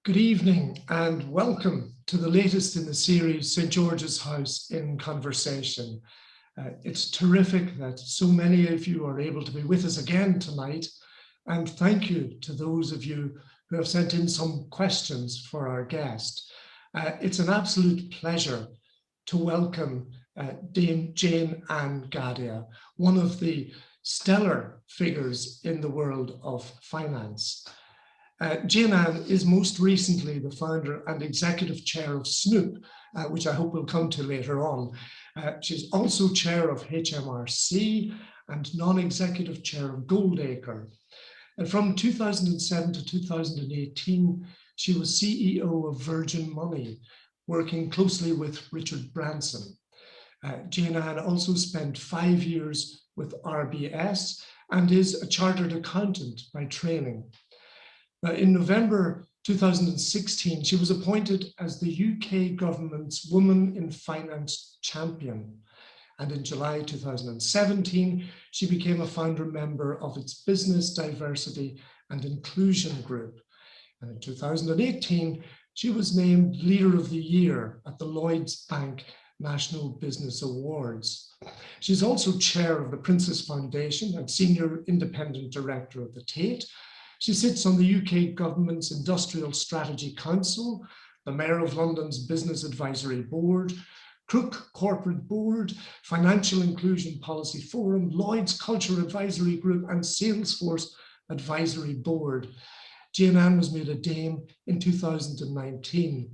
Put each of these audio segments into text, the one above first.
Good evening and welcome to the latest in the series, St. George's House in Conversation. It's terrific that so many of you are able to be with us again tonight, and thank you to those of you who have sent in some questions for our guest. It's an absolute pleasure to welcome Dame Jayne-Anne Gadhia, one of the stellar figures in the world of finance. Jayne-Anne is most recently the founder and executive chair of Snoop, which I hope we'll come to later on. She's also chair of HMRC and non-executive chair of Goldacre. And from 2007 to 2018, she was CEO of Virgin Money, working closely with Richard Branson. Jayne-Anne also spent 5 years with RBS and is a chartered accountant by training. In November 2016, she was appointed as the UK government's Women in Finance Champion. And in July 2017, she became a founder member of its Business Diversity and Inclusion Group. And in 2018, she was named Leader of the Year at the Lloyds Bank National Business Awards. She's also chair of the Princess Foundation and senior independent director of the Tate. She sits on the UK government's Industrial Strategy Council, the Mayor of London's Business Advisory Board, CRUK Corporate Board, Financial Inclusion Policy Forum, Lloyds Culture Advisory Group, and Salesforce Advisory Board. Jayne-Anne was made a Dame in 2019.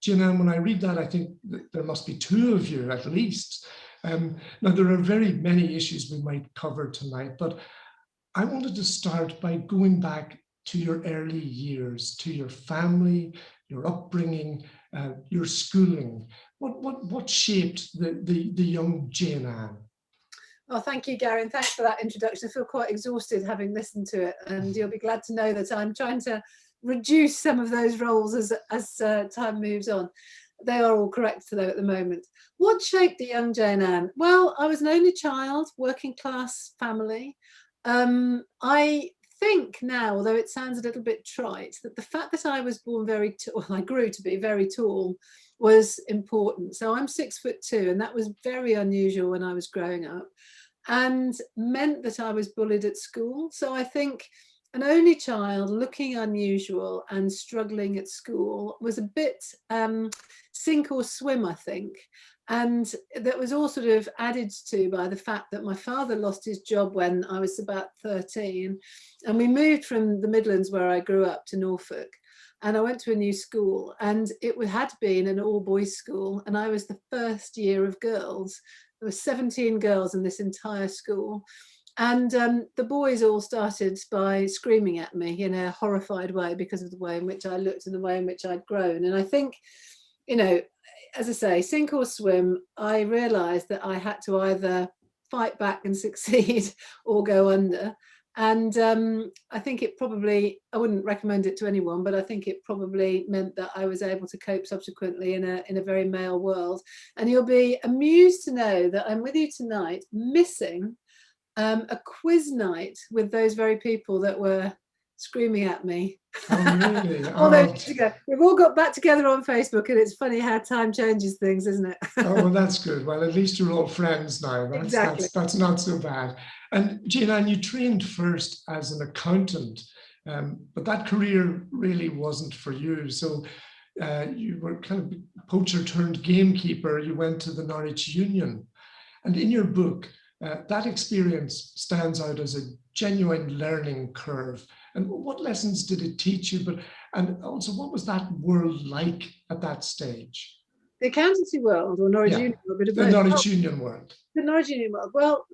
Jayne-Anne, when I read that, I think that there must be two of you at least. Now, there are very many issues we might cover tonight, but I wanted to start by going back to your early years, to your family, your upbringing, your schooling. What shaped the young Jayne-Anne? Oh, thank you, Gary, and thanks for that introduction. I feel quite exhausted having listened to it, and you'll be glad to know that I'm trying to reduce some of those roles as time moves on. They are all correct, though, at the moment. What shaped the young Jayne-Anne? Well, I was an only child, working class family. I think now, although it sounds a little bit trite, that the fact that I was born very tall, I grew to be very tall, was important. So I'm 6'2", and that was very unusual when I was growing up, and meant that I was bullied at school. So I think an only child looking unusual and struggling at school was a bit sink or swim, I think. And that was all sort of added to by the fact that my father lost his job when I was about 13. And we moved from the Midlands, where I grew up, to Norfolk. And I went to a new school, and it had been an all-boys school. And I was the first year of girls. There were 17 girls in this entire school. And the boys all started by screaming at me in a horrified way because of the way in which I looked and the way in which I'd grown. And I think, you know, as I say, sink or swim, I realised that I had to either fight back and succeed or go under. And I think it probably, I wouldn't recommend it to anyone, but I think it probably meant that I was able to cope subsequently in a very male world. And you'll be amused to know that I'm with you tonight missing a quiz night with those very people that were screaming at me. Oh, really? All those years ago. We've all got back together on Facebook, and it's funny how time changes things, isn't it? Oh, well, that's good. Well, at least you're all friends now. Exactly. That's not so bad. And Jayne-Anne, you trained first as an accountant, but that career really wasn't for you. So you were kind of poacher turned gamekeeper. You went to the Norwich Union. And in your book, that experience stands out as a genuine learning curve. And what lessons did it teach you? And also, what was that world like at that stage? The accountancy world, or Norwich Union? The Norwich Union world. The Norwich Union world. Well,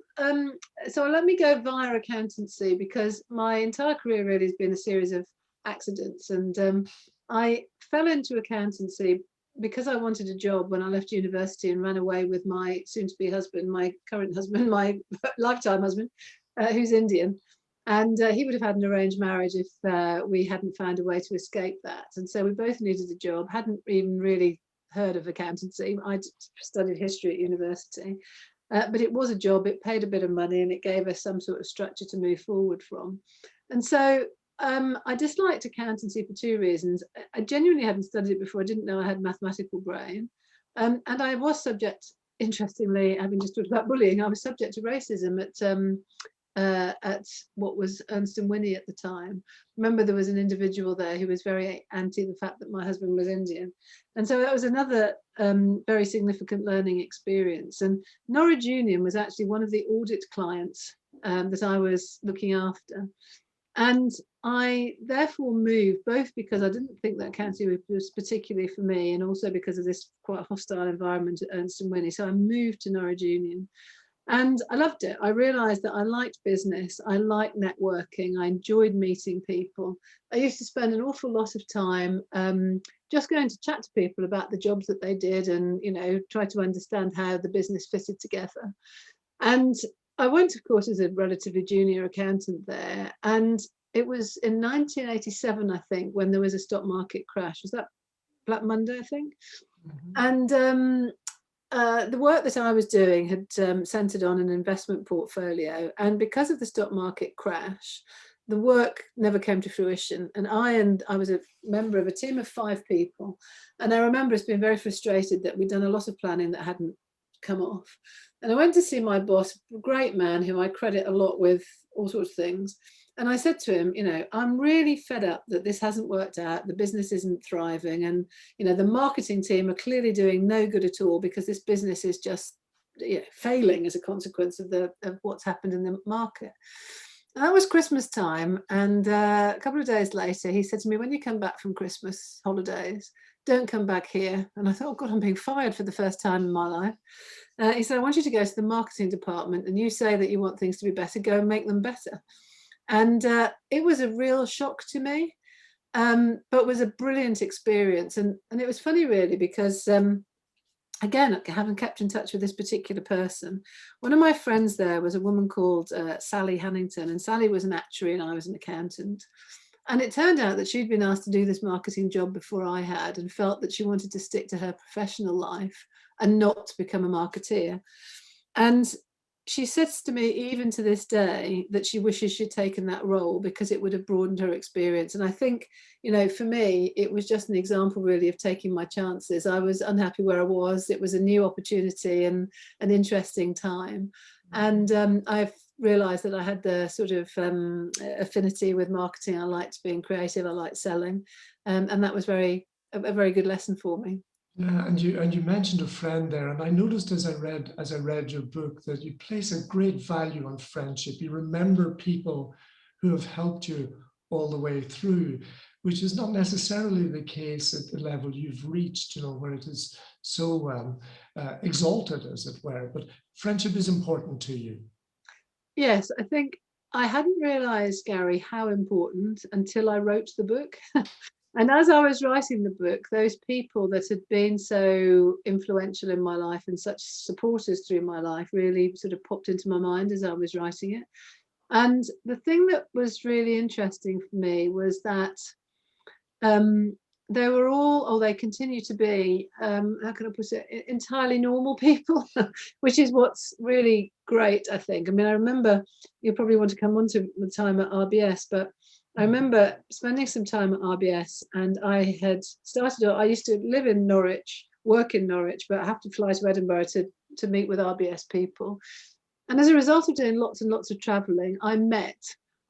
so let me go via accountancy, because my entire career really has been a series of accidents. And I fell into accountancy because I wanted a job when I left university and ran away with my soon-to-be husband, my current husband, my lifetime husband, who's Indian. And he would have had an arranged marriage if we hadn't found a way to escape that. And so we both needed a job, hadn't even really heard of accountancy. I'd studied history at university, but it was a job, it paid a bit of money, and it gave us some sort of structure to move forward from. And so I disliked accountancy for two reasons. I genuinely hadn't studied it before. I didn't know I had a mathematical brain. And I was subject, interestingly, having just talked about bullying, I was subject to racism at what was Ernst & Winnie at the time. Remember, there was an individual there who was very anti the fact that my husband was Indian. And so that was another very significant learning experience. And Norwich Union was actually one of the audit clients that I was looking after. And I therefore moved, both because I didn't think that accounting was particularly for me, and also because of this quite hostile environment at Ernst & Winnie. So I moved to Norwich Union. And I loved it. I realized that I liked business. I liked networking. I enjoyed meeting people. I used to spend an awful lot of time just going to chat to people about the jobs that they did and, you know, try to understand how the business fitted together. And I went, of course, as a relatively junior accountant there. And it was in 1987, I think, when there was a stock market crash. Was that Black Monday, I think? Mm-hmm. And the work that I was doing had centered on an investment portfolio. And because of the stock market crash, the work never came to fruition. And I was a member of a team of 5 people. And I remember us being very frustrated that we'd done a lot of planning that hadn't come off. And I went to see my boss, a great man who I credit a lot with all sorts of things. And I said to him, you know, I'm really fed up that this hasn't worked out. The business isn't thriving. And, you know, the marketing team are clearly doing no good at all because this business is just, you know, failing as a consequence of what's happened in the market. And that was Christmas time. And a couple of days later, he said to me, when you come back from Christmas holidays, don't come back here. And I thought, oh God, I'm being fired for the first time in my life. He said, I want you to go to the marketing department and you say that you want things to be better, go and make them better. And it was a real shock to me, but was a brilliant experience. And it was funny, really, because, again, having kept in touch with this particular person, one of my friends there was a woman called Sally Hannington. And Sally was an actuary and I was an accountant. And it turned out that she'd been asked to do this marketing job before I had and felt that she wanted to stick to her professional life and not become a marketeer. And she says to me, even to this day, that she wishes she'd taken that role because it would have broadened her experience. And I think, you know, for me, it was just an example really of taking my chances. I was unhappy where I was. It was a new opportunity and an interesting time. And I've realized that I had the sort of affinity with marketing. I liked being creative. I liked selling. And that was a very good lesson for me. Yeah, and you mentioned a friend there, and I noticed as I read your book that you place a great value on friendship. You remember people who have helped you all the way through, which is not necessarily the case at the level you've reached, you know, where it is so exalted, as it were. But friendship is important to you. Yes, I think I hadn't realized, Gary, how important until I wrote the book. And as I was writing the book, those people that had been so influential in my life and such supporters through my life really sort of popped into my mind as I was writing it. And the thing that was really interesting for me was that they were all, or they continue to be, how can I put it, entirely normal people, which is what's really great, I think. I mean, I remember, you probably want to come on to the time at RBS, but I remember spending some time at RBS, and I used to live in Norwich, work in Norwich, but I have to fly to Edinburgh to meet with RBS people. And as a result of doing lots and lots of traveling, I met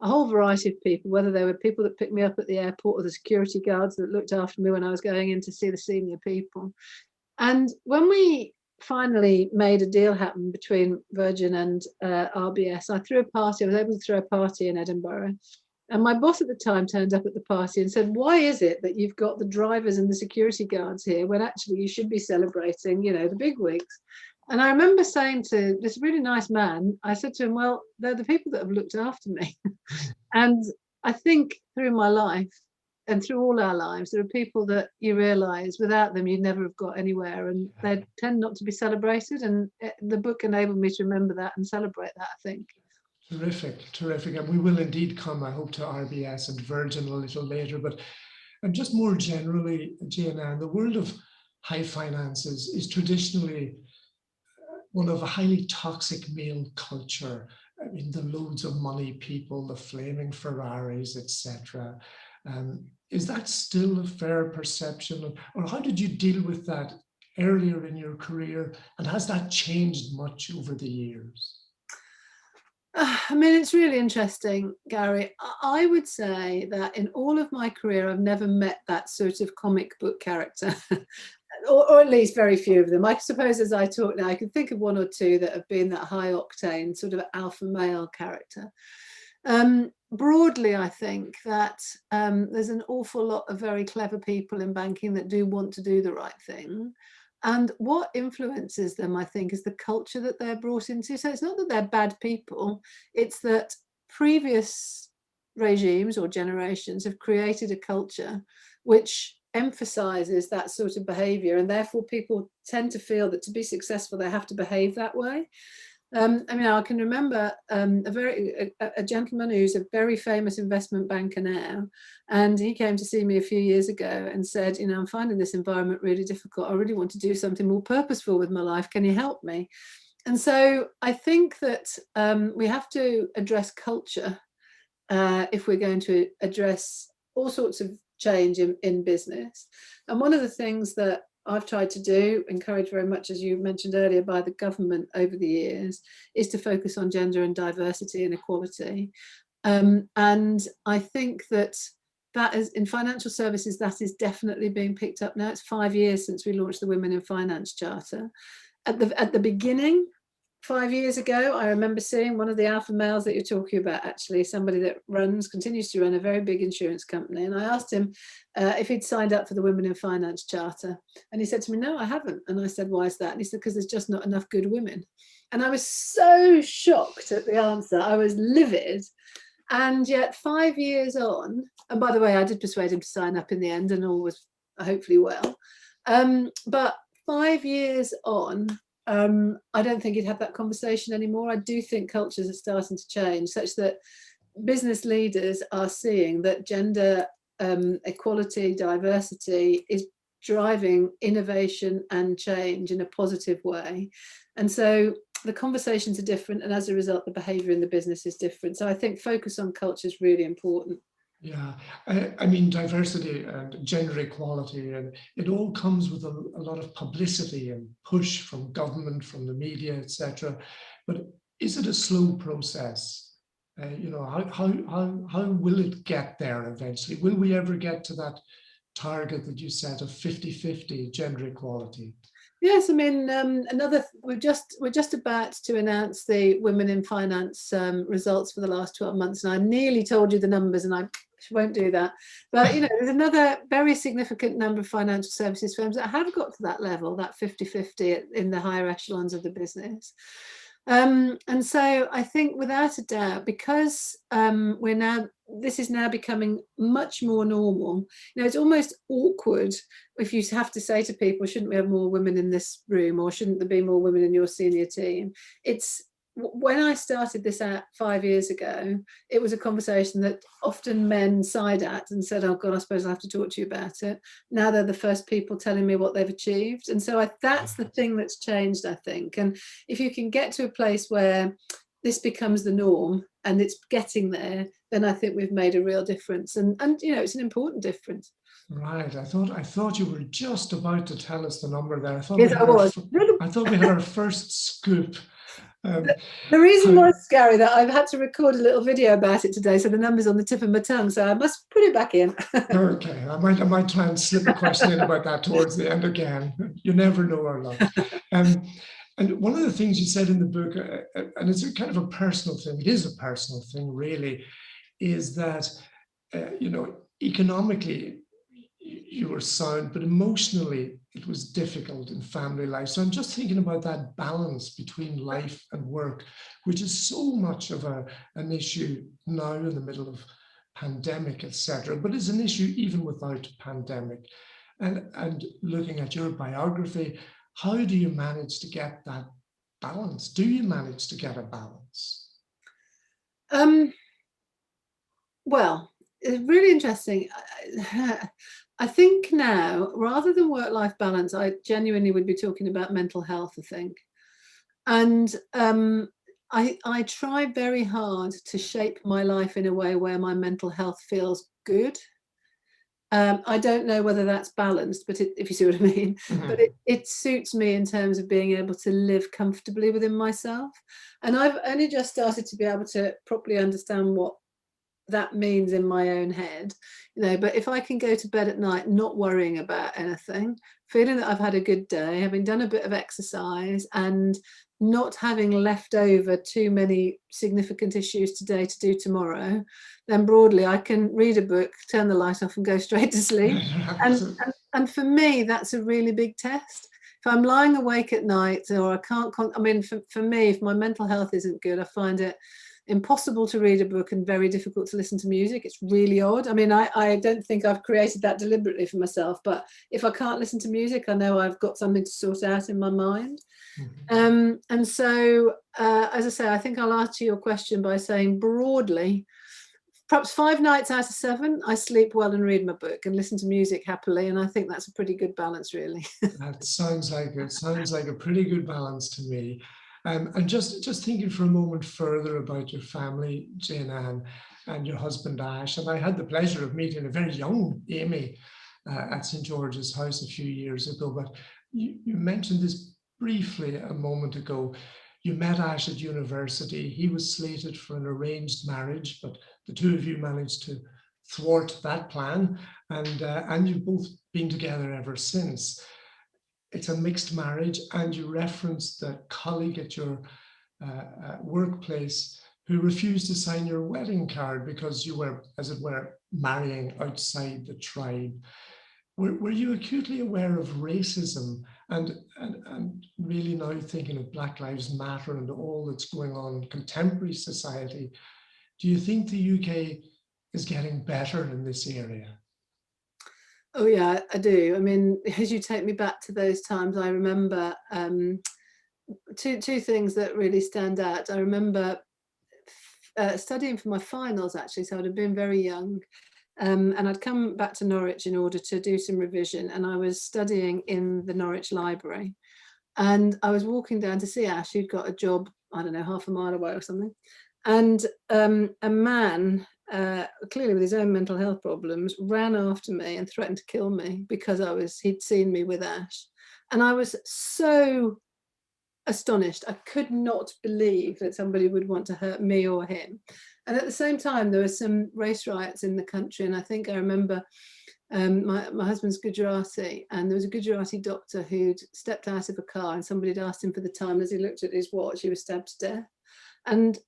a whole variety of people, whether they were people that picked me up at the airport or the security guards that looked after me when I was going in to see the senior people. And when we finally made a deal happen between Virgin and RBS, I was able to throw a party in Edinburgh. And my boss at the time turned up at the party and said, why is it that you've got the drivers and the security guards here when actually you should be celebrating, you know, the big wigs? And I remember saying to this really nice man, I said to him, well, they're the people that have looked after me. And I think through my life and through all our lives, there are people that you realise without them, you'd never have got anywhere, and they tend not to be celebrated. And the book enabled me to remember that and celebrate that, I think. Terrific. And we will indeed come, I hope, to RBS and Virgin a little later. But just more generally, Jayne-Anne, the world of high finances is traditionally one of a highly toxic male culture. I mean, the loads of money people, the flaming Ferraris, etc. Is that still a fair perception? Or how did you deal with that earlier in your career? And has that changed much over the years? I mean, it's really interesting, Gary. I would say that in all of my career, I've never met that sort of comic book character, or at least very few of them. I suppose as I talk now, I can think of one or two that have been that high octane sort of alpha male character. Broadly, I think that there's an awful lot of very clever people in banking that do want to do the right thing. And what influences them, I think, is the culture that they're brought into. So it's not that they're bad people, it's that previous regimes or generations have created a culture which emphasizes that sort of behavior. And therefore, people tend to feel that to be successful, they have to behave that way. I mean, I can remember a gentleman who's a very famous investment banker now, and he came to see me a few years ago and said, you know, I'm finding this environment really difficult. I really want to do something more purposeful with my life. Can you help me? And so I think that we have to address culture if we're going to address all sorts of change in business. And one of the things that I've tried to do, encouraged very much, as you mentioned earlier, by the government over the years, is to focus on gender and diversity and equality. And I think that is in financial services, that is definitely being picked up now. It's 5 years since we launched the Women in Finance Charter. At the beginning, 5 years ago, I remember seeing one of the alpha males that you're talking about, actually, somebody that continues to run a very big insurance company. And I asked him if he'd signed up for the Women in Finance Charter. And he said to me, no, I haven't. And I said, why is that? And he said, because there's just not enough good women. And I was so shocked at the answer. I was livid. And yet 5 years on, and by the way, I did persuade him to sign up in the end, and all was hopefully well. But 5 years on, I don't think he'd have that conversation anymore. I do think cultures are starting to change, such that business leaders are seeing that gender equality, diversity is driving innovation and change in a positive way. And so the conversations are different, and as a result, the behavior in the business is different. So I think focus on culture is really important. Yeah, I mean, diversity and gender equality, and it all comes with a lot of publicity and push from government, from the media, etc. But is it a slow process? You know, how will it get there eventually? Will we ever get to that target that you set of 50-50 gender equality? Yes, I mean, we're just about to announce the Women in Finance results for the last 12 months, and I nearly told you the numbers, and I won't do that. But you know, there's another very significant number of financial services firms that have got to that level, that 50-50 in the higher echelons of the business. And so I think without a doubt, because this is now becoming much more normal. You know, it's almost awkward if you have to say to people, shouldn't we have more women in this room, or shouldn't there be more women in your senior team? When I started this out 5 years ago, it was a conversation that often men sighed at and said, oh God, I suppose I'll have to talk to you about it. Now they're the first people telling me what they've achieved. And so that's the thing that's changed, I think. And if you can get to a place where this becomes the norm and it's getting there, then I think we've made a real difference. And you know, it's an important difference. Right. I thought you were just about to tell us the number there. Yes, I was. I thought we had our first scoop. The reason was, Gary, that I've had to record a little video about it today, so the number's on the tip of my tongue, so I must put it back in. Okay, I might try and slip a question in about that towards the end again. You never know our luck. And one of the things you said in the book, and it's a kind of a personal thing, it is a personal thing really, is that, you know, economically, you were sound, but emotionally it was difficult in family life. So I'm just thinking about that balance between life and work, which is so much of an issue now in the middle of pandemic, etc., but it's an issue even without pandemic. And looking at your biography, how do you manage to get that balance? Do you manage to get a balance? Well, it's really interesting. I think now, rather than work-life balance, I genuinely would be talking about mental health, I think. And I try very hard to shape my life in a way where my mental health feels good. I don't know whether that's balanced, but if you see what I mean, but it suits me in terms of being able to live comfortably within myself. And I've only just started to be able to properly understand what that means in my own head, but if I can go to bed at night not worrying about anything, feeling that I've had a good day, having done a bit of exercise and not having left over too many significant issues today to do tomorrow, then broadly I can read a book, turn the light off and go straight to sleep. And for me, that's a really big test. If I'm lying awake at night or I can't, for me, if my mental health isn't good, I find it impossible to read a book and very difficult to listen to music. It's really odd. I don't think I've created that deliberately for myself, but if I can't listen to music, I know I've got something to sort out in my mind. And so, as I say, I think I'll answer your question by saying broadly, perhaps 5 nights out of 7, I sleep well and read my book and listen to music happily. And I think that's a pretty good balance, really. That sounds like a pretty good balance to me. And just thinking for a moment further about your family, Jayne-Anne, and your husband Ash, and I had the pleasure of meeting a very young Amy at St. George's House a few years ago, but you mentioned this briefly a moment ago. You met Ash at university. He was slated for an arranged marriage, but the two of you managed to thwart that plan, and you've both been together ever since. It's a mixed marriage, and you referenced the colleague at your workplace who refused to sign your wedding card because you were, as it were, marrying outside the tribe. Were you acutely aware of racism and really now thinking of Black Lives Matter and all that's going on in contemporary society? Do you think the UK is getting better in this area? Oh yeah, I do. As you take me back to those times, I remember two things that really stand out. I remember studying for my finals, actually, so I'd have been very young. And I'd come back to Norwich in order to do some revision, and I was studying in the Norwich Library. And I was walking down to see Ash, who'd got a job, I don't know, half a mile away or something. And a man, clearly with his own mental health problems, ran after me and threatened to kill me because he'd seen me with Ash. And I was so astonished. I could not believe that somebody would want to hurt me or him. And at the same time, there were some race riots in the country. And I think I remember my husband's Gujarati, and there was a Gujarati doctor who'd stepped out of a car and somebody had asked him for the time. And as he looked at his watch, he was stabbed to death. And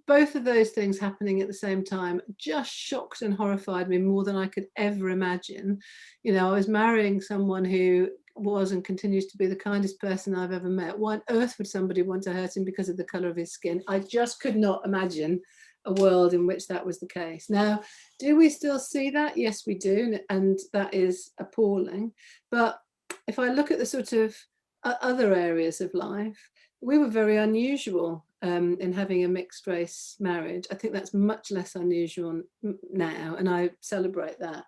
both of those things happening at the same time just shocked and horrified me more than I could ever imagine. I was marrying someone who was and continues to be the kindest person I've ever met. Why on earth would somebody want to hurt him because of the colour of his skin? I just could not imagine a world in which that was the case. Now, do we still see that? Yes, we do, and that is appalling. But if I look at the sort of other areas of life, we were very unusual in having a mixed race marriage. I think that's much less unusual now, and I celebrate that.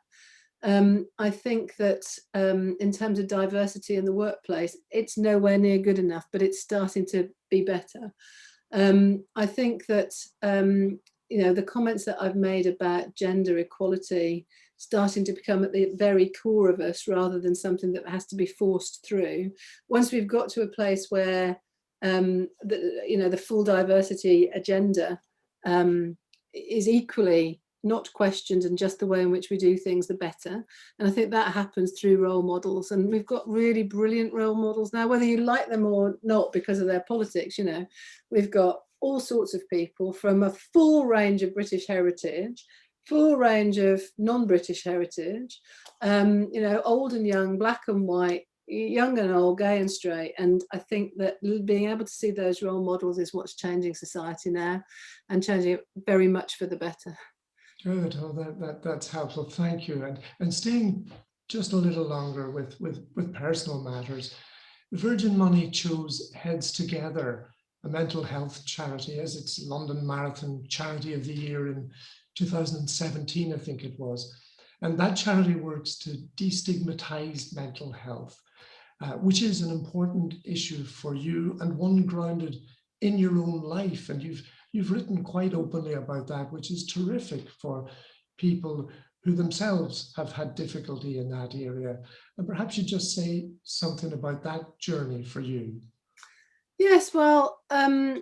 I think that in terms of diversity in the workplace, it's nowhere near good enough, but it's starting to be better. I think that the comments that I've made about gender equality starting to become at the very core of us rather than something that has to be forced through. Once we've got to a place where the full diversity agenda is equally not questioned, and just the way in which we do things, the better. And I think that happens through role models. And we've got really brilliant role models now, whether you like them or not because of their politics. We've got all sorts of people from a full range of British heritage, full range of non-British heritage, old and young, black and white, young and old, gay and straight. And I think that being able to see those role models is what's changing society now, and changing it very much for the better. Good. Oh, that's helpful. Thank you. And staying just a little longer with personal matters, Virgin Money chose Heads Together, a mental health charity, as its London Marathon Charity of the Year in 2017, I think it was. And that charity works to destigmatize mental health, which is an important issue for you, and one grounded in your own life, and you've written quite openly about that, which is terrific for people who themselves have had difficulty in that area. And perhaps you just say something about that journey for you. Yes, well, I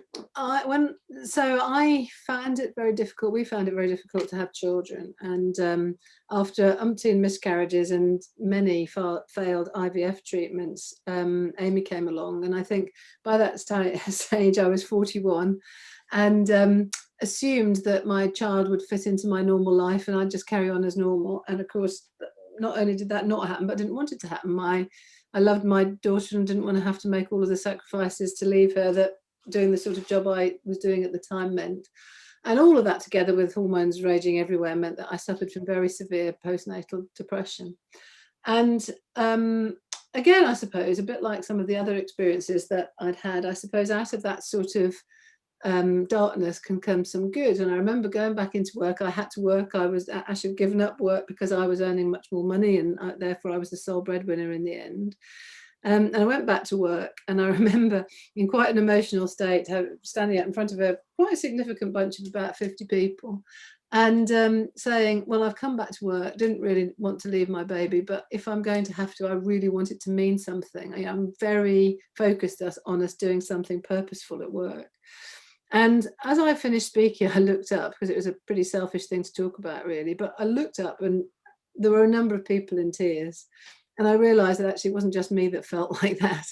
found it very difficult. We found it very difficult to have children, and after umpteen miscarriages and many failed IVF treatments, Amy came along, and I think by that stage I was 41, and assumed that my child would fit into my normal life, and I'd just carry on as normal. And of course, not only did that not happen, but I didn't want it to happen. I loved my daughter and didn't want to have to make all of the sacrifices to leave her that doing the sort of job I was doing at the time meant. And all of that together with hormones raging everywhere meant that I suffered from very severe postnatal depression. And again, I suppose, a bit like some of the other experiences that I'd had, I suppose out of that sort of darkness can come some good. And I remember going back into work. I had to work. I was actually given up work because I was earning much more money, and therefore I was the sole breadwinner in the end. And I went back to work, and I remember in quite an emotional state, standing out in front of quite a significant bunch of about 50 people, and saying, well, I've come back to work, didn't really want to leave my baby, but if I'm going to have to, I really want it to mean something. I'm very focused on us doing something purposeful at work. And as I finished speaking, I looked up, because it was a pretty selfish thing to talk about, really, but I looked up and there were a number of people in tears. And I realized that actually it wasn't just me that felt like that.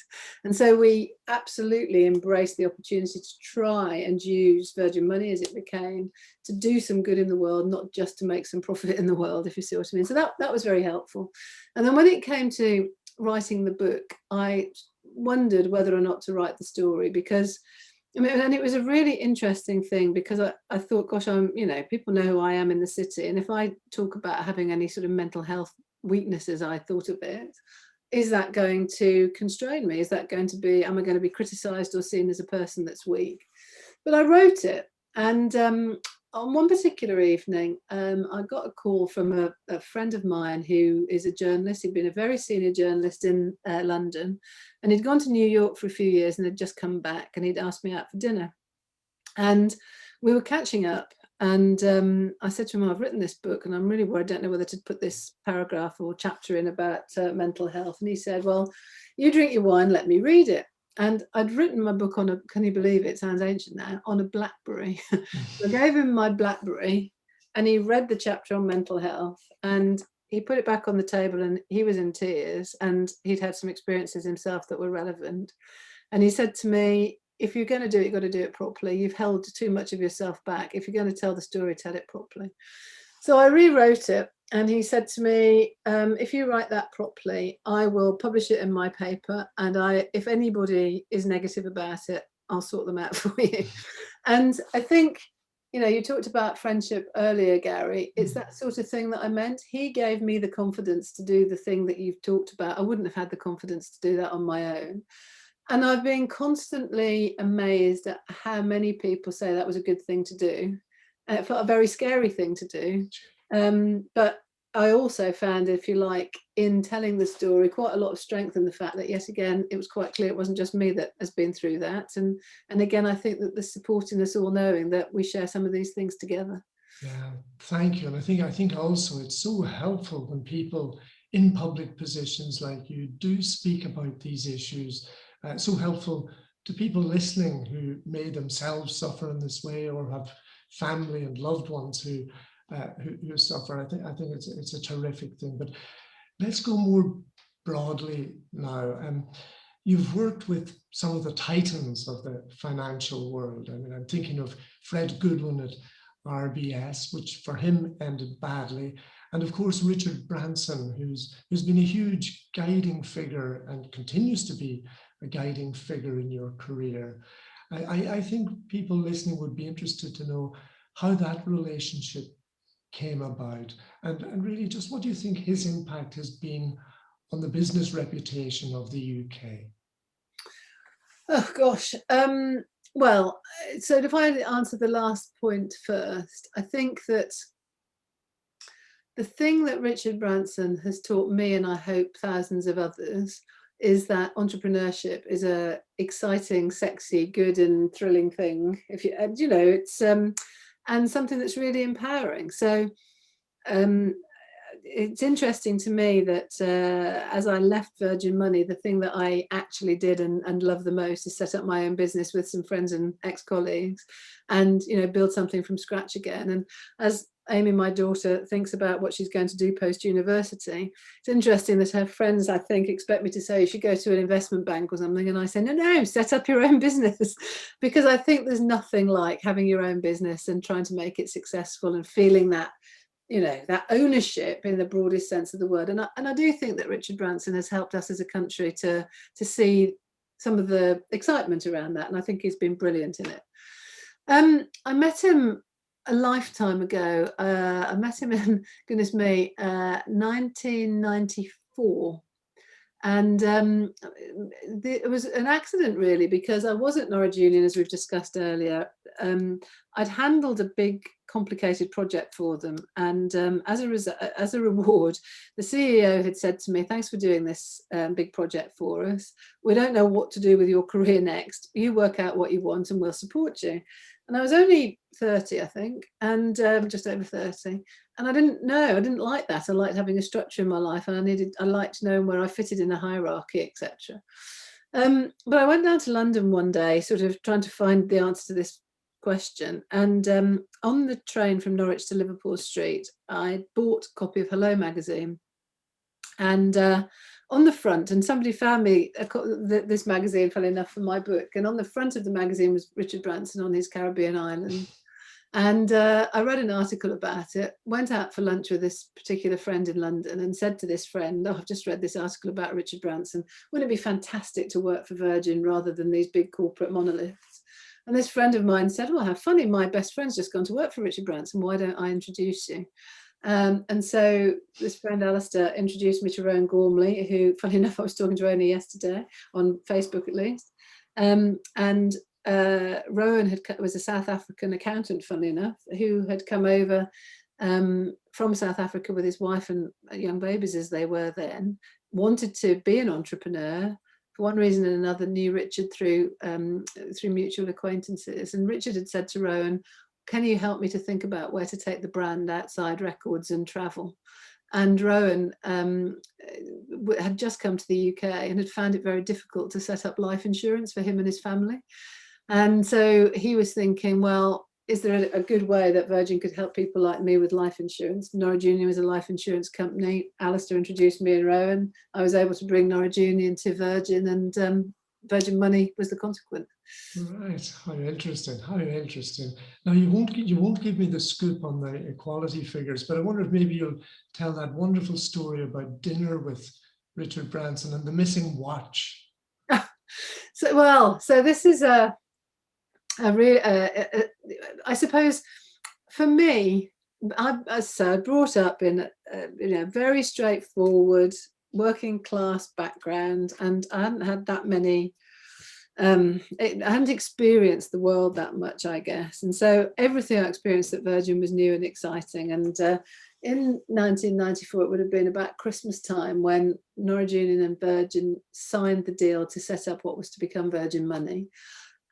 And so we absolutely embraced the opportunity to try and use Virgin Money, as it became, to do some good in the world, not just to make some profit in the world, if you see what I mean. So that was very helpful. And then when it came to writing the book, I wondered whether or not to write the story, because and it was a really interesting thing, because I thought, gosh, people know who I am in the city. And if I talk about having any sort of mental health weaknesses, I thought of it, is that going to constrain me? Is that going to be, am I going to be criticised or seen as a person that's weak? But I wrote it. And on one particular evening, I got a call from a friend of mine who is a journalist. He'd been a very senior journalist in London, and he'd gone to New York for a few years and had just come back, and he'd asked me out for dinner. And we were catching up, and I said to him, I've written this book and I'm really worried, I don't know whether to put this paragraph or chapter in about mental health. And he said, well, you drink your wine, let me read it. And I'd written my book on can you believe it sounds ancient now, on a BlackBerry. So I gave him my BlackBerry, and he read the chapter on mental health, and he put it back on the table, and he was in tears, and he'd had some experiences himself that were relevant. And he said to me, if you're going to do it, you've got to do it properly. You've held too much of yourself back. If you're going to tell the story, tell it properly. So I rewrote it, and he said to me, if you write that properly, I will publish it in my paper, and if anybody is negative about it, I'll sort them out for you. And I think, you talked about friendship earlier, Gary. It's that sort of thing that I meant. He gave me the confidence to do the thing that you've talked about. I wouldn't have had the confidence to do that on my own. And I've been constantly amazed at how many people say that was a good thing to do. And it felt a very scary thing to do. But I also found, if you like, in telling the story, quite a lot of strength in the fact that, yet again, it was quite clear it wasn't just me that has been through that. And again, I think that the support in us all knowing that we share some of these things together. Yeah, thank you. And I think also it's so helpful when people in public positions like you do speak about these issues. So helpful to people listening who may themselves suffer in this way, or have family and loved ones who suffer. I think it's a terrific thing. But let's go more broadly now. You've worked with some of the titans of the financial world. I mean, I'm thinking of Fred Goodwin at RBS, which for him ended badly. And of course, Richard Branson, who's been a huge guiding figure and continues to be a guiding figure in your career. I think people listening would be interested to know how that relationship came about, and really just what do you think his impact has been on the business reputation of the UK? Oh, gosh. Well, so if I answer the last point first, I think that the thing that Richard Branson has taught me, and I hope thousands of others, is that entrepreneurship is a exciting, sexy, good and thrilling thing. If you, you know, it's and something that's really empowering. So it's interesting to me that as I left Virgin Money, the thing that I actually did and love the most is set up my own business with some friends and ex-colleagues, and build something from scratch again. And as Amy, my daughter, thinks about what she's going to do post-university, it's interesting that her friends, I think, expect me to say you should go to an investment bank or something, and I say no, set up your own business, because I think there's nothing like having your own business and trying to make it successful and feeling that that ownership in the broadest sense of the word. And I do think that Richard Branson has helped us as a country to see some of the excitement around that, and I think he's been brilliant in it. I met him a lifetime ago. I met him in, goodness me, 1994. And it was an accident, really, because I was at Norwich Union, as we've discussed earlier. I'd handled a big, complicated project for them. And as a reward, the CEO had said to me, thanks for doing this big project for us. We don't know what to do with your career next. You work out what you want and we'll support you. And I was only 30, I think, and just over 30. And I didn't like that. I liked having a structure in my life, and I liked knowing where I fitted in a hierarchy, etc. But I went down to London one day, sort of trying to find the answer to this question. And on the train from Norwich to Liverpool Street, I bought a copy of Hello magazine. And on the front, and somebody found me this magazine, funny enough, for my book. And on the front of the magazine was Richard Branson on his Caribbean island. And I read an article about it, went out for lunch with this particular friend in London and said to this friend, oh, I've just read this article about Richard Branson. Wouldn't it be fantastic to work for Virgin rather than these big corporate monoliths? And this friend of mine said, well, how funny, my best friend's just gone to work for Richard Branson. Why don't I introduce you? And so this friend Alistair introduced me to Rowan Gormley, who, funny enough, I was talking to only yesterday, on Facebook at least. Rowan was a South African accountant, funny enough, who had come over from South Africa with his wife and young babies as they were then, wanted to be an entrepreneur. For one reason and another, knew Richard through mutual acquaintances. And Richard had said to Rowan, can you help me to think about where to take the brand outside records and travel? And Rowan had just come to the UK and had found it very difficult to set up life insurance for him and his family. And so he was thinking, well, is there a good way that Virgin could help people like me with life insurance? Norwich Union was a life insurance company. Alistair introduced me and Rowan. I was able to bring Norwich Union to Virgin, and Virgin Money was the consequence. Right, how interesting, how interesting. Now you won't give me the scoop on the equality figures, but I wonder if maybe you'll tell that wonderful story about dinner with Richard Branson and the missing watch. So this is a real, I suppose, for me, I brought up in a very straightforward working class background, and I hadn't had that many. I hadn't experienced the world that much, I guess, and so everything I experienced at Virgin was new and exciting. And in 1994, it would have been about Christmas time when Norwich Union and Virgin signed the deal to set up what was to become Virgin Money.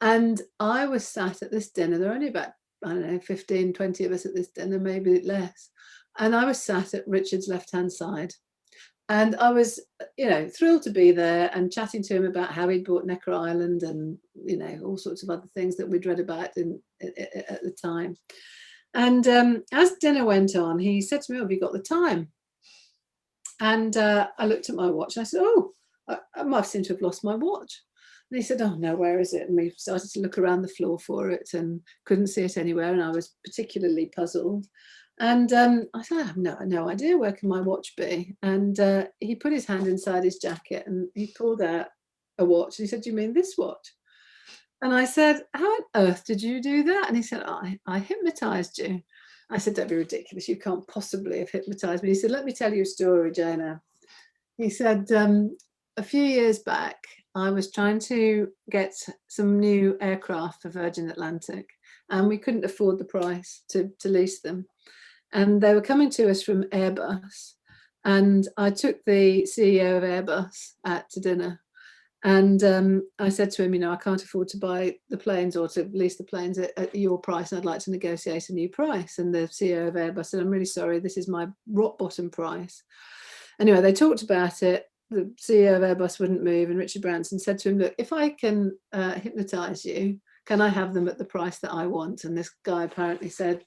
And I was sat at this dinner. There were only about, I don't know, 15, 20 of us at this dinner, maybe less. And I was sat at Richard's left-hand side. And I was, thrilled to be there and chatting to him about how he'd bought Necker Island and, all sorts of other things that we'd read about at the time. And as dinner went on, he said to me, oh, have you got the time? And I looked at my watch and I said, oh, I might seem to have lost my watch. And he said, oh, no, where is it? And we started to look around the floor for it and couldn't see it anywhere. And I was particularly puzzled. And I said, I have no idea, where can my watch be? And he put his hand inside his jacket and he pulled out a watch. And he said, do you mean this watch? And I said, how on earth did you do that? And he said, I hypnotized you. I said, don't be ridiculous. You can't possibly have hypnotized me. He said, let me tell you a story, Jayne-Anne. He said, a few years back, I was trying to get some new aircraft for Virgin Atlantic, and we couldn't afford the price to lease them. And they were coming to us from Airbus. And I took the CEO of Airbus out to dinner. And I said to him, you know, I can't afford to buy the planes or to lease the planes at your price. I'd like to negotiate a new price. And the CEO of Airbus said, I'm really sorry, this is my rock bottom price. Anyway, they talked about it. The CEO of Airbus wouldn't move. And Richard Branson said to him, look, if I can hypnotize you, can I have them at the price that I want? And this guy apparently said,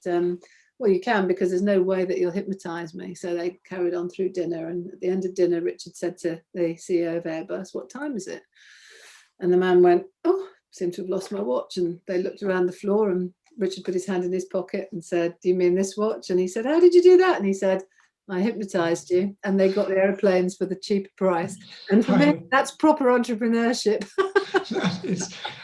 well, you can, because there's no way that you'll hypnotize me. So they carried on through dinner. And at the end of dinner, Richard said to the CEO of Airbus, what time is it? And the man went, oh, seem to have lost my watch. And they looked around the floor, and Richard put his hand in his pocket and said, do you mean this watch? And he said, how did you do that? And he said, I hypnotized you. And they got the airplanes for the cheaper price. And for me, that's proper entrepreneurship.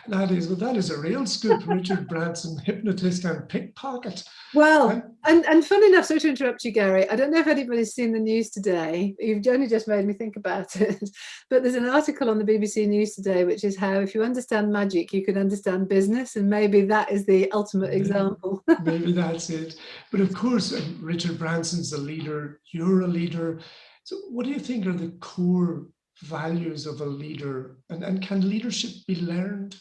That is a real scoop. Richard Branson, hypnotist and pickpocket. Well, and funny enough, sorry to interrupt you, Gary, I don't know if anybody's seen the news today. You've only just made me think about it. But there's an article on the BBC News today, which is how if you understand magic, you can understand business. And maybe that is the ultimate example. Maybe that's it. But of course, Richard Branson's a leader. You're a leader. So what do you think are the core values of a leader? And can leadership be learned?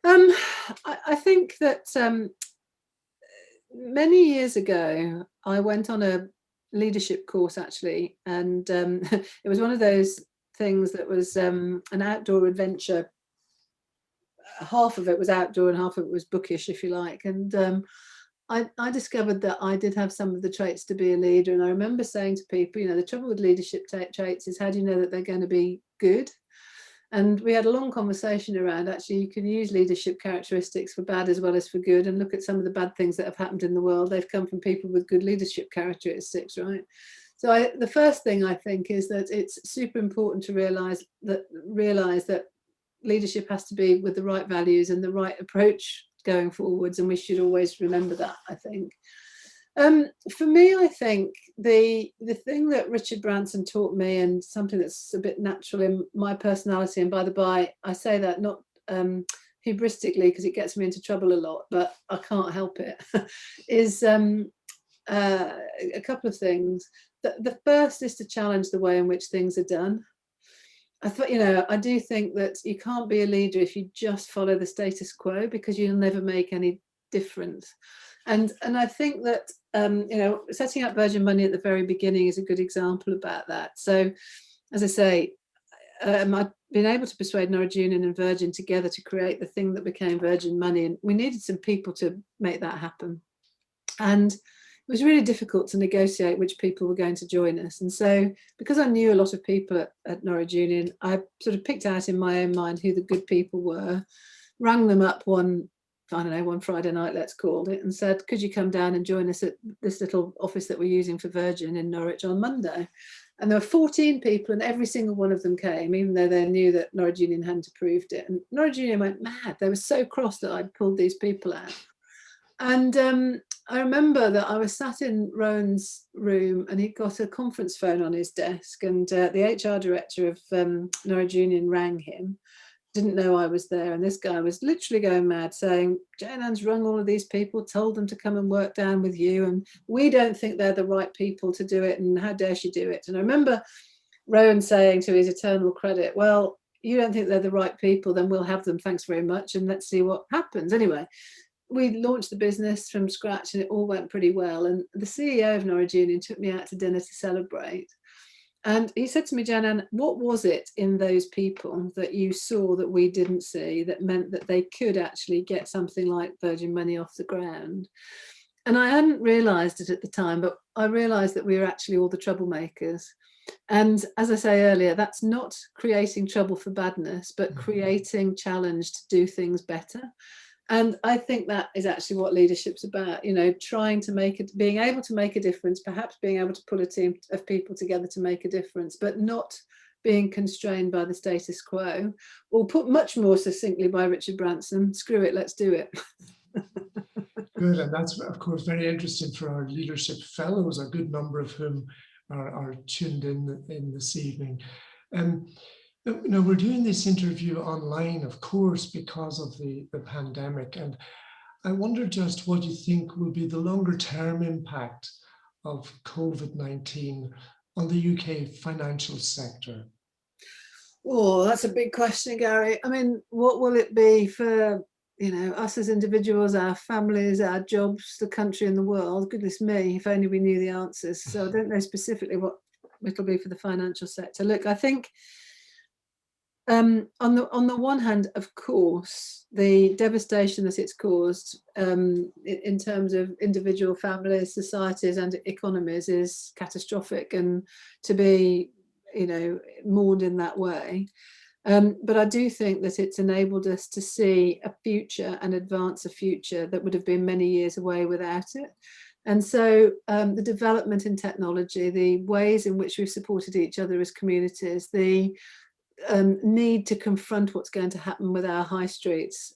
I think that many years ago, I went on a leadership course, actually, and it was one of those things that was an outdoor adventure. Half of it was outdoor and half of it was bookish, if you like. And I discovered that I did have some of the traits to be a leader. And I remember saying to people, you know, the trouble with leadership traits is how do you know that they're going to be good? And we had a long conversation around, actually, you can use leadership characteristics for bad as well as for good, and look at some of the bad things that have happened in the world. They've come from people with good leadership characteristics, right? So the first thing I think is that it's super important to realize that leadership has to be with the right values and the right approach going forwards. And we should always remember that, I think. For me, I think the thing that Richard Branson taught me, and something that's a bit natural in my personality, and by the by, I say that not hubristically because it gets me into trouble a lot, but I can't help it, is a couple of things. The first is to challenge the way in which things are done. I do think that you can't be a leader if you just follow the status quo, because you'll never make any difference. And I think that, setting up Virgin Money at the very beginning is a good example about that. So, as I say, I've been able to persuade Norwich Union and Virgin together to create the thing that became Virgin Money. And we needed some people to make that happen. And it was really difficult to negotiate which people were going to join us. And so, because I knew a lot of people at Norwich Union, I sort of picked out in my own mind who the good people were, rang them up one Friday night, let's call it, and said, could you come down and join us at this little office that we're using for Virgin in Norwich on Monday? And there were 14 people, and every single one of them came, even though they knew that Norwich Union hadn't approved it. And Norwich Union went mad. They were so cross that I'd pulled these people out. And I remember that I was sat in Rowan's room, and he'd got a conference phone on his desk, and the HR director of Norwich Union rang him, didn't know I was there, and this guy was literally going mad, saying, Jayne-Anne's rung all of these people, told them to come and work down with you, and we don't think they're the right people to do it, and how dare she do it? And I remember Rowan saying, to his eternal credit, well, you don't think they're the right people, then we'll have them, thanks very much, and let's see what happens. Anyway, we launched the business from scratch, and it all went pretty well. And the CEO of Norwich Union took me out to dinner to celebrate. And he said to me, Jayne-Anne, what was it in those people that you saw that we didn't see that meant that they could actually get something like Virgin Money off the ground? And I hadn't realised it at the time, but I realised that we were actually all the troublemakers. And as I say earlier, that's not creating trouble for badness, but creating challenge to do things better. And I think that is actually what leadership's about, trying to make it, being able to make a difference, perhaps being able to pull a team of people together to make a difference, but not being constrained by the status quo, or put much more succinctly by Richard Branson, screw it, let's do it. Good, and that's, of course, very interesting for our leadership fellows, a good number of whom are tuned in this evening. We're doing this interview online, of course, because of the pandemic. And I wonder just what you think will be the longer term impact of COVID-19 on the UK financial sector? Oh, that's a big question, Gary. I mean, what will it be for, us as individuals, our families, our jobs, the country and the world? Goodness me, if only we knew the answers. So I don't know specifically what it'll be for the financial sector. Look, I think on the one hand, of course, the devastation that it's caused in terms of individual families, societies and economies is catastrophic, and to be mourned in that way. But I do think that it's enabled us to see a future and advance a future that would have been many years away without it. And so the development in technology, the ways in which we've supported each other as communities, the need to confront what's going to happen with our high streets,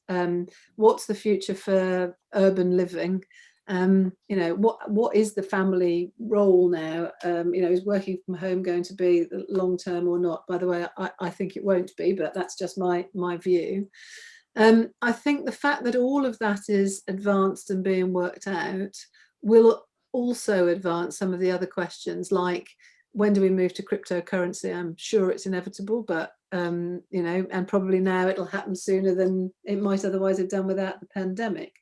what's the future for urban living, what is the family role now? Is working from home going to be long term or not? By the way, I think it won't be, but that's just my view. I think the fact that all of that is advanced and being worked out will also advance some of the other questions, like when do we move to cryptocurrency? I'm sure it's inevitable, but and probably now it'll happen sooner than it might otherwise have done without the pandemic.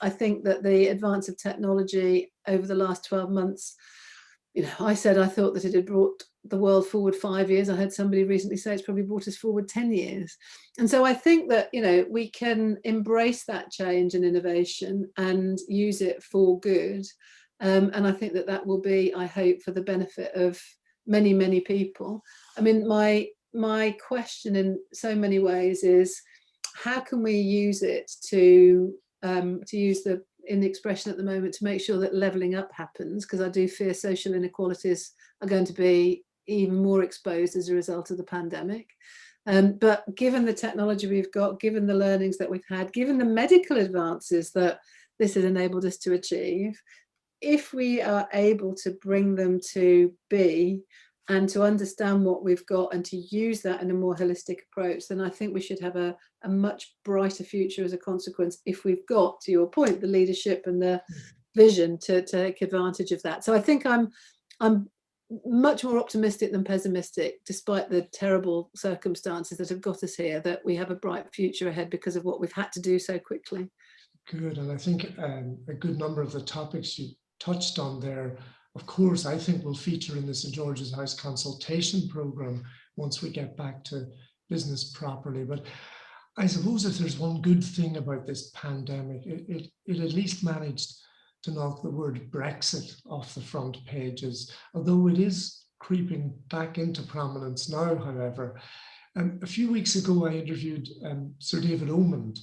I think that the advance of technology over the last 12 months, I said I thought that it had brought the world forward 5 years. I heard somebody recently say it's probably brought us forward 10 years. And so I think that, we can embrace that change and innovation and use it for good. And I think that will be, I hope, for the benefit of many, many people. I mean, my question in so many ways is, how can we use it to use in the expression at the moment to make sure that levelling up happens? Because I do fear social inequalities are going to be even more exposed as a result of the pandemic. But given the technology we've got, given the learnings that we've had, given the medical advances that this has enabled us to achieve, if we are able to bring them to be and to understand what we've got and to use that in a more holistic approach, then I think we should have a much brighter future as a consequence, if we've got, to your point, the leadership and the vision to take advantage of that. So I think I'm much more optimistic than pessimistic, despite the terrible circumstances that have got us here, that we have a bright future ahead because of what we've had to do so quickly. Good, and I think a good number of the topics you touched on there, of course, I think will feature in the St. George's House consultation programme once we get back to business properly. But I suppose if there's one good thing about this pandemic, it at least managed to knock the word Brexit off the front pages, although it is creeping back into prominence now, however. A few weeks ago, I interviewed Sir David Omond,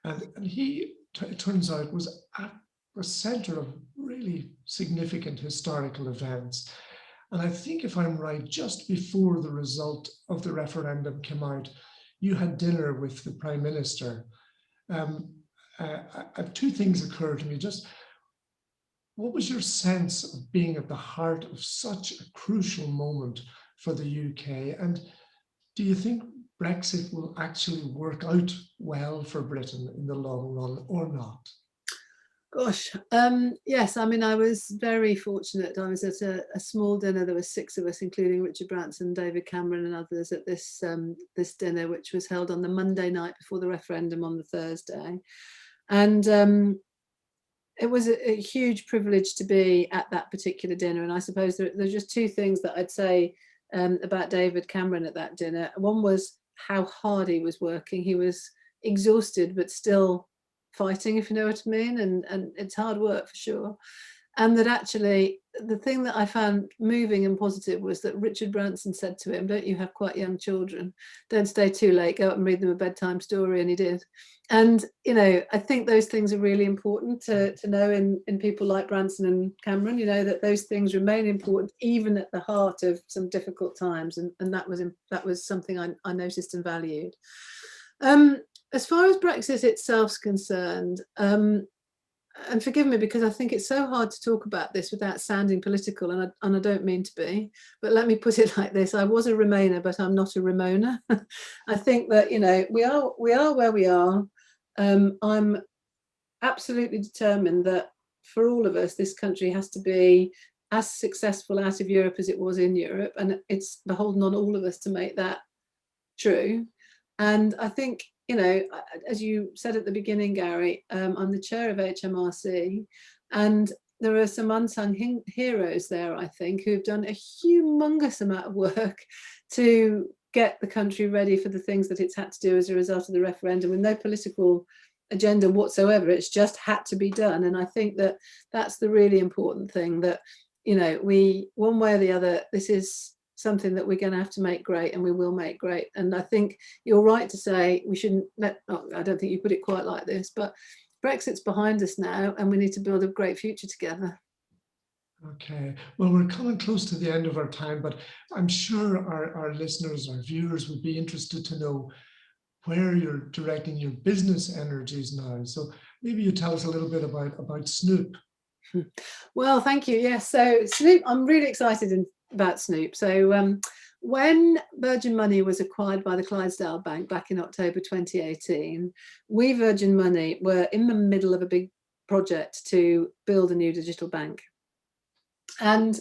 and he, it turns out, was at the centre of really significant historical events. And I think, if I'm right, just before the result of the referendum came out, you had dinner with the Prime Minister. Two things occurred to me. Just what was your sense of being at the heart of such a crucial moment for the UK? And do you think Brexit will actually work out well for Britain in the long run or not? Gosh, yes, I mean, I was very fortunate. I was at a small dinner. There were 6 of us, including Richard Branson, David Cameron and others, at this dinner, which was held on the Monday night before the referendum on the Thursday. And it was a huge privilege to be at that particular dinner. And I suppose there's just 2 things that I'd say about David Cameron at that dinner. One was how hard he was working. He was exhausted, but still fighting, if you know what I mean, and it's hard work for sure. And that actually the thing that I found moving and positive was that Richard Branson said to him, "Don't you have quite young children? Don't stay too late, go up and read them a bedtime story," and he did. And I think those things are really important to know in people like Branson and Cameron, that those things remain important even at the heart of some difficult times, and that was something I noticed and valued. As far as Brexit itself's concerned, and forgive me because I think it's so hard to talk about this without sounding political, and I don't mean to be, but let me put it like this: I was a Remainer, but I'm not a Remoaner. I think that we are where we are. I'm absolutely determined that for all of us, this country has to be as successful out of Europe as it was in Europe, and it's beholden on all of us to make that true. And I think, you know, as you said at the beginning, Gary, I'm the chair of HMRC, and there are some unsung heroes there, I think, who've done a humongous amount of work to get the country ready for the things that it's had to do as a result of the referendum, with no political agenda whatsoever. It's just had to be done. And I think that that's the really important thing, that, you know, we, one way or the other, this is something that we're going to have to make great, and we will make great. And I think you're right to say we shouldn't let, I don't think you put it quite like this, but Brexit's behind us now, and we need to build a great future together. Okay, well, we're coming close to the end of our time, but I'm sure our listeners, our viewers would be interested to know where you're directing your business energies now. So maybe you tell us a little bit about Snoop. Well, thank you. Yes, so Snoop, I'm really excited about Snoop. So when Virgin Money was acquired by the Clydesdale Bank back in October 2018, we, Virgin Money, were in the middle of a big project to build a new digital bank. And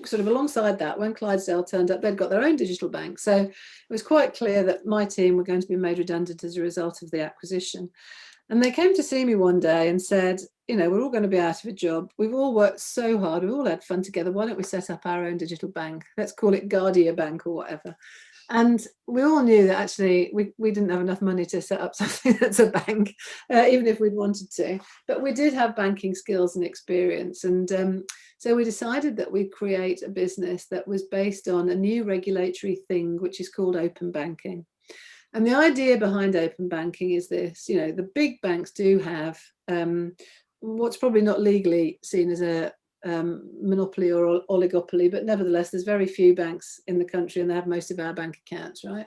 sort of alongside that, when Clydesdale turned up, they'd got their own digital bank. So it was quite clear that my team were going to be made redundant as a result of the acquisition. And they came to see me one day and said, you know, we're all going to be out of a job. We've all worked so hard. We've all had fun together. Why don't we set up our own digital bank? Let's call it Gadhia Bank or whatever. And we all knew that actually we didn't have enough money to set up something that's a bank, even if we'd wanted to. But we did have banking skills and experience. And so we decided that we'd create a business that was based on a new regulatory thing, which is called open banking. And the idea behind open banking is this: you know, the big banks do have what's probably not legally seen as a monopoly or oligopoly, but nevertheless, there's very few banks in the country, and they have most of our bank accounts, right?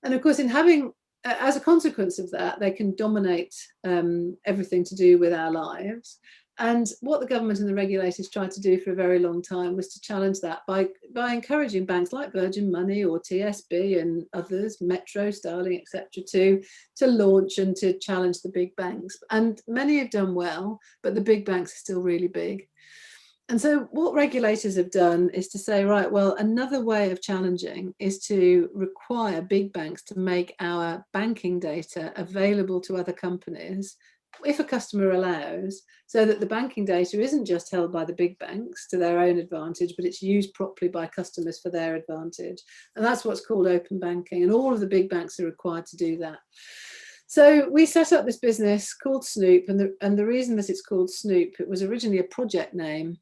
And of course, in having, as a consequence of that, they can dominate everything to do with our lives. And what the government and the regulators tried to do for a very long time was to challenge that by encouraging banks like Virgin Money or TSB and others, Metro, Starling, etc., to launch and to challenge the big banks. And many have done well, but the big banks are still really big. And so what regulators have done is to say, right, well, another way of challenging is to require big banks to make our banking data available to other companies, if a customer allows, so that the banking data isn't just held by the big banks to their own advantage, but it's used properly by customers for their advantage. And that's what's called open banking. And all of the big banks are required to do that. So we set up this business called Snoop. And the reason that it's called Snoop, it was originally a project name.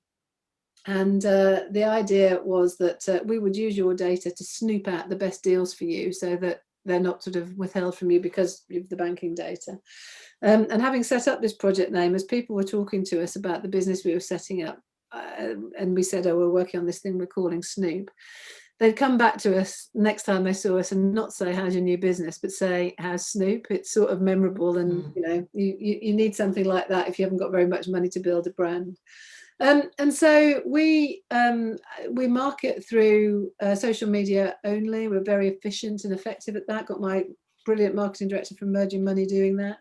And the idea was that we would use your data to snoop out the best deals for you, so that they're not sort of withheld from you because of the banking data. And having set up this project name, as people were talking to us about the business we were setting up, and we said, oh, we're working on this thing we're calling Snoop, they'd come back to us next time they saw us and not say, how's your new business, but say, how's Snoop? It's sort of memorable. And, you know, you need something like that if you haven't got very much money to build a brand. And so we market through social media only. We're very efficient and effective at that. Got my brilliant marketing director from Virgin Money doing that.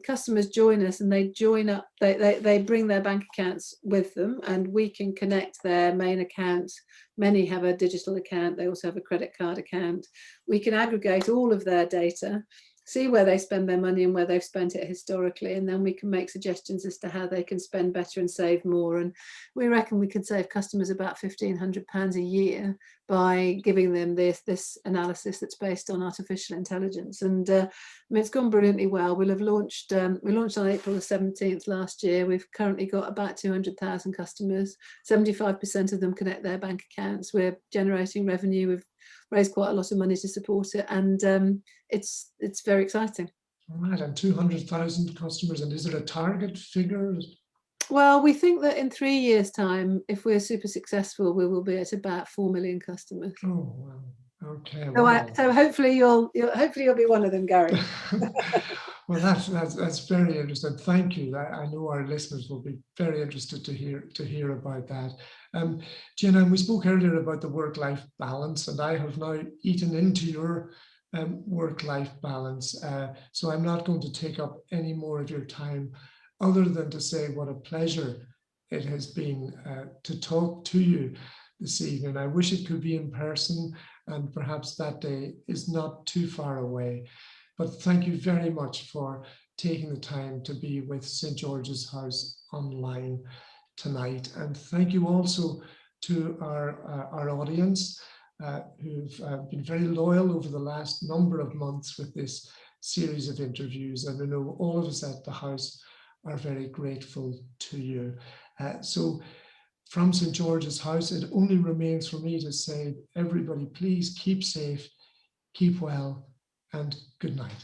Customers join us and they join up, they bring their bank accounts with them, and we can connect their main account. Many have a digital account. They also have a credit card account. We can aggregate all of their data, see where they spend their money and where they've spent it historically, and then we can make suggestions as to how they can spend better and save more. And we reckon we could save customers about £1,500 a year by giving them this analysis that's based on artificial intelligence. And I mean, it's gone brilliantly well. We'll have launched, we launched on April the 17th last year. We've currently got about 200,000 customers. 75% of them connect their bank accounts. We're generating revenue. We've raised quite a lot of money to support it, and it's very exciting. All right, and 200,000 customers. And is there a target figure? Well, we think that in 3 years' time, if we're super successful, we will be at about 4 million customers. Oh, wow. Okay. So, Wow. so hopefully you'll be one of them, Gary. Well, that's very interesting. Thank you. I know our listeners will be very interested to hear about that. Jayne-Anne, we spoke earlier about the work-life balance, and I have now eaten into your work-life balance. So I'm not going to take up any more of your time other than to say what a pleasure it has been to talk to you this evening. I wish it could be in person, and perhaps that day is not too far away. But thank you very much for taking the time to be with St. George's House online tonight. And thank you also to our audience who've been very loyal over the last number of months with this series of interviews. And I know all of us at the House are very grateful to you. So from St. George's House, it only remains for me to say, everybody, please keep safe, keep well, and good night.